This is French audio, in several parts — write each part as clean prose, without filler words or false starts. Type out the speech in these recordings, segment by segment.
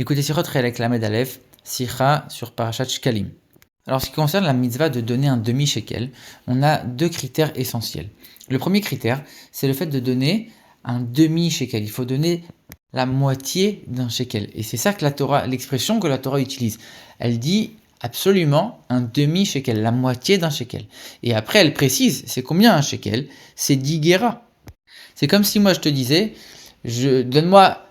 Écoutez Sirot Relek Lamed Aleph, Sicha sur Parashat Shkalim. Alors, ce qui concerne la mitzvah de donner un demi-shekel, on a deux critères essentiels. Le premier critère, c'est le fait de donner un demi-shekel. Il faut donner la moitié d'un shekel. Et c'est ça que la Torah, l'expression que la Torah utilise. Elle dit absolument un demi-shekel, la moitié d'un shekel. Et après, elle précise, c'est combien un shekel? C'est 10 guéras. C'est comme si moi je te disais, donne-moi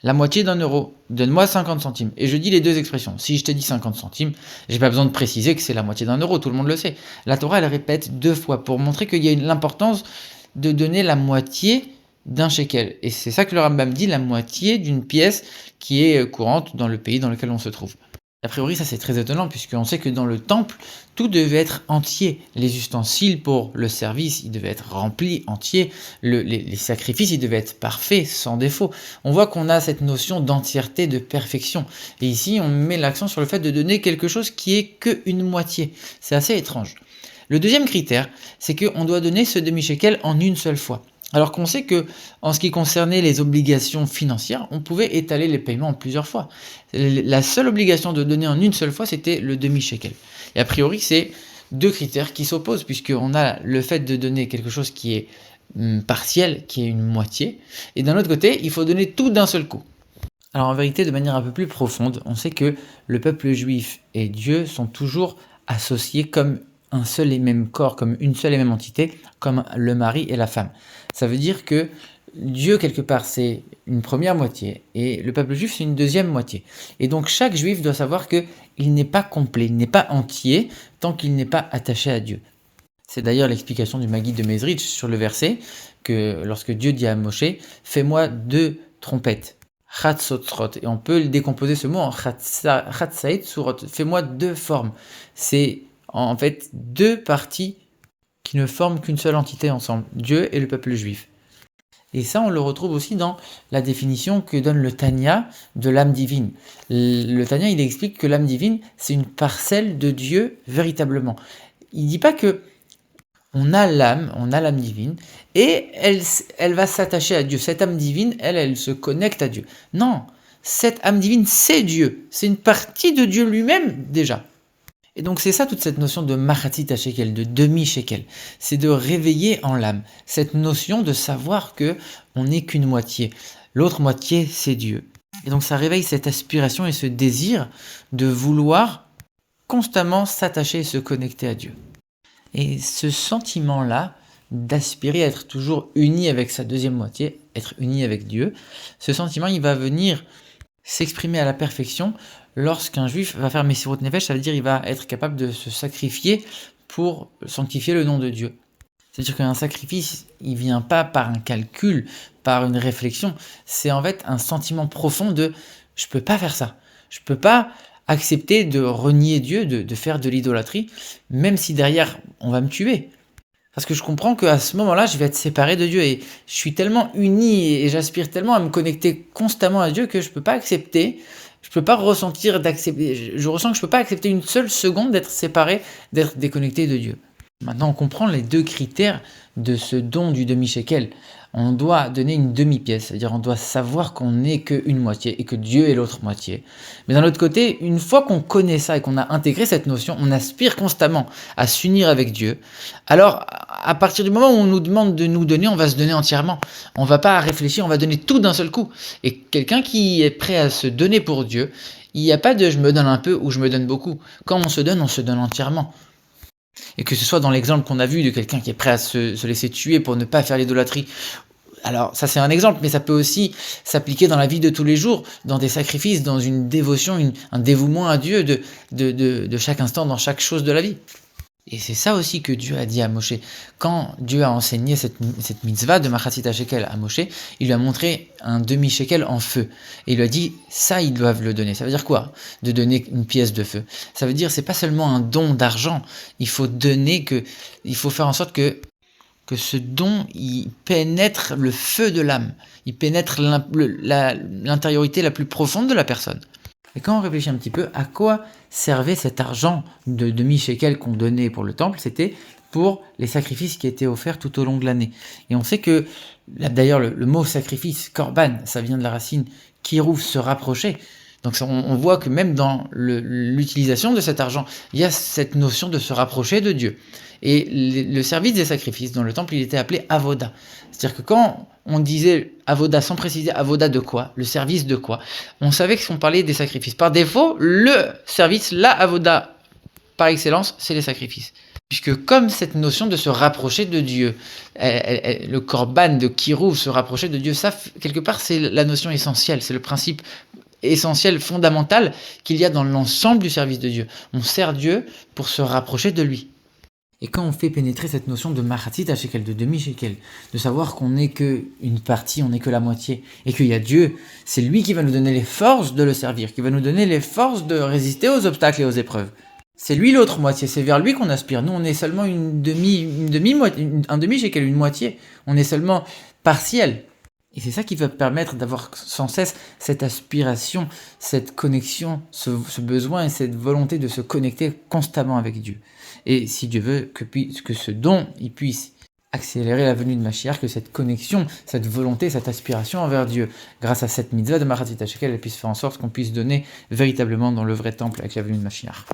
la moitié d'un euro, donne-moi 50 centimes. Et je dis les deux expressions. Si je te dis 50 centimes, j'ai pas besoin de préciser que c'est la moitié d'un euro, tout le monde le sait. La Torah, elle répète deux fois pour montrer qu'il y a l'importance de donner la moitié d'un shekel. Et c'est ça que le Rambam dit, la moitié d'une pièce qui est courante dans le pays dans lequel on se trouve. A priori, ça c'est très étonnant, puisqu'on sait que dans le temple, tout devait être entier. Les ustensiles pour le service, ils devaient être remplis entiers. Les sacrifices, ils devaient être parfaits, sans défaut. On voit qu'on a cette notion d'entièreté, de perfection. Et ici, on met l'accent sur le fait de donner quelque chose qui est qu'une moitié. C'est assez étrange. Le deuxième critère, c'est qu'on doit donner ce demi-shekel en une seule fois. Alors qu'on sait que, en ce qui concernait les obligations financières, on pouvait étaler les paiements en plusieurs fois. La seule obligation de donner en une seule fois, c'était le demi-shekel. Et a priori, c'est deux critères qui s'opposent, puisqu'on a le fait de donner quelque chose qui est partiel, qui est une moitié, et d'un autre côté, il faut donner tout d'un seul coup. Alors en vérité, de manière un peu plus profonde, on sait que le peuple juif et Dieu sont toujours associés comme un seul et même corps, comme une seule et même entité, comme le mari et la femme. Ça veut dire que Dieu, quelque part, c'est une première moitié, et le peuple juif, c'est une deuxième moitié. Et donc chaque juif doit savoir qu'il n'est pas complet, il n'est pas entier, tant qu'il n'est pas attaché à Dieu. C'est d'ailleurs l'explication du Maggid de Mezritch sur le verset, que lorsque Dieu dit à Moshe, « Fais-moi 2 trompettes ». Chatzotzrot, et on peut le décomposer ce mot en chatzait surot, fais-moi 2 formes. C'est en fait 2 parties qui ne forment qu'une seule entité ensemble, Dieu et le peuple juif. Et ça, on le retrouve aussi dans la définition que donne le Tanya de l'âme divine. Le Tanya, il explique que l'âme divine, c'est une parcelle de Dieu véritablement. Il ne dit pas que on a l'âme divine, et elle va s'attacher à Dieu. Cette âme divine, elle se connecte à Dieu. Non, cette âme divine, c'est Dieu. C'est une partie de Dieu lui-même, déjà. Et donc c'est ça toute cette notion de machatzit shekel, de demi-shekel. C'est de réveiller en l'âme cette notion de savoir que on n'est qu'une moitié. L'autre moitié, c'est Dieu. Et donc ça réveille cette aspiration et ce désir de vouloir constamment s'attacher et se connecter à Dieu. Et ce sentiment-là, d'aspirer à être toujours uni avec sa deuxième moitié, être uni avec Dieu, ce sentiment, il va venir s'exprimer à la perfection lorsqu'un juif va faire Messirut Nefesh, ça veut dire il va être capable de se sacrifier pour sanctifier le nom de Dieu. C'est-à-dire qu'un sacrifice, il vient pas par un calcul, par une réflexion, c'est en fait un sentiment profond de « je peux pas faire ça, je peux pas accepter de renier Dieu, de faire de l'idolâtrie, même si derrière on va me tuer. » Parce que je comprends qu'à ce moment-là, je vais être séparé de Dieu et je suis tellement uni et j'aspire tellement à me connecter constamment à Dieu que je peux pas accepter, je peux pas ressentir d'accepter, je ressens que je peux pas accepter une seule seconde d'être séparé, d'être déconnecté de Dieu. Maintenant, on comprend les deux critères de ce don du demi-shekel. On doit donner une demi-pièce, c'est-à-dire on doit savoir qu'on n'est qu'une moitié et que Dieu est l'autre moitié. Mais d'un autre côté, une fois qu'on connaît ça et qu'on a intégré cette notion, on aspire constamment à s'unir avec Dieu. Alors, à partir du moment où on nous demande de nous donner, on va se donner entièrement. On ne va pas réfléchir, on va donner tout d'un seul coup. Et quelqu'un qui est prêt à se donner pour Dieu, il n'y a pas de « je me donne un peu » ou « je me donne beaucoup ». Quand on se donne entièrement. Et que ce soit dans l'exemple qu'on a vu de quelqu'un qui est prêt à se laisser tuer pour ne pas faire l'idolâtrie. Alors ça c'est un exemple, mais ça peut aussi s'appliquer dans la vie de tous les jours, dans des sacrifices, dans une dévotion, un dévouement à Dieu de chaque instant, dans chaque chose de la vie. Et c'est ça aussi que Dieu a dit à Moshe. Quand Dieu a enseigné cette mitzvah de machatzit shekel à Moshe, il lui a montré un demi-shekel en feu. Et il lui a dit, ça, ils doivent le donner. Ça veut dire quoi, de donner une pièce de feu? Ça veut dire, c'est pas seulement un don d'argent. Il faut il faut faire en sorte que ce don, il pénètre le feu de l'âme. Il pénètre l'intériorité la plus profonde de la personne. Et quand on réfléchit un petit peu, à quoi servait cet argent de demi-shekel qu'on donnait pour le temple? C'était pour les sacrifices qui étaient offerts tout au long de l'année. Et on sait que, d'ailleurs, le mot sacrifice, korban, ça vient de la racine Kirouv, se rapprocher. Donc on voit que même dans l'utilisation de cet argent, il y a cette notion de se rapprocher de Dieu. Et le service des sacrifices dans le temple, il était appelé avoda. C'est-à-dire que quand on disait avoda sans préciser avoda de quoi, le service de quoi, on savait qu'on parlait des sacrifices. Par défaut, le service, la avoda par excellence, c'est les sacrifices. Puisque comme cette notion de se rapprocher de Dieu, le korban de Kirouv, se rapprocher de Dieu, ça, quelque part, c'est la notion essentielle, c'est le principe essentiel, fondamental qu'il y a dans l'ensemble du service de Dieu. On sert Dieu pour se rapprocher de lui. Et quand on fait pénétrer cette notion de machatzit shekel, de demi-shekel, de savoir qu'on n'est qu'une partie, on n'est que la moitié, et qu'il y a Dieu, c'est lui qui va nous donner les forces de le servir, qui va nous donner les forces de résister aux obstacles et aux épreuves. C'est lui l'autre moitié, c'est vers lui qu'on aspire. Nous, on est seulement un demi-shekel, une moitié. On est seulement partiel. Et c'est ça qui va permettre d'avoir sans cesse cette aspiration, cette connexion, ce besoin et cette volonté de se connecter constamment avec Dieu. Et si Dieu veut que ce don il puisse accélérer la venue de Mashiach, que cette connexion, cette volonté, cette aspiration envers Dieu, grâce à cette mitzvah de Machatzit shekel, elle puisse faire en sorte qu'on puisse donner véritablement dans le vrai temple avec la venue de Mashiach.